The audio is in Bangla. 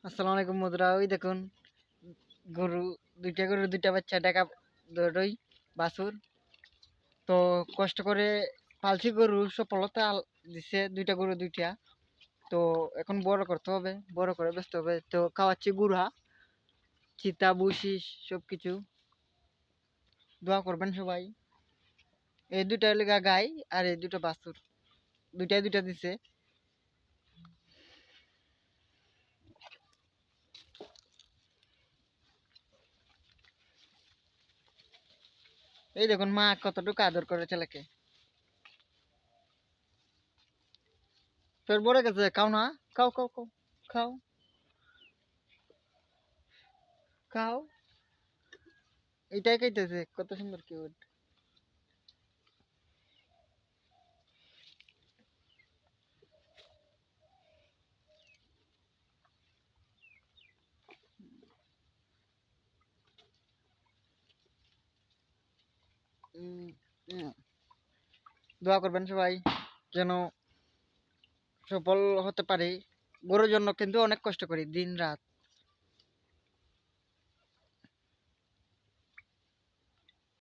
আসসালামু আলাইকুম বন্ধুরা। ওই দেখুন গরু গরুর দুইটা বাচ্চা ডাকা দুটোই বাছুর। তো কষ্ট করে পালছি, গরু সফলতা দিছে, দুইটা গরু দুইটা। তো এখন বড় করতে হবে, বড় করে বেচতে হবে। তো খাওয়াচ্ছি গুড়া, চিতা, বুসি, সবকিছু। দোয়া করবেন সবাই। এই দুইটা লেগা গাই আর এই দুটো বাছুর, দুইটাই দুইটা দিছে। এই দেখুন মা কতটুকু আদর করে ছেলেকে। তোর বড় গেছে, খাও না? খাও খাও খাও খাও খাও। এটাই খাইতেছে, কত সুন্দর কিউট। দোয়া করবেন সবাই যেন সফল হতে পারি। গরুর জন্য কিন্তু অনেক কষ্ট করি দিন রাত।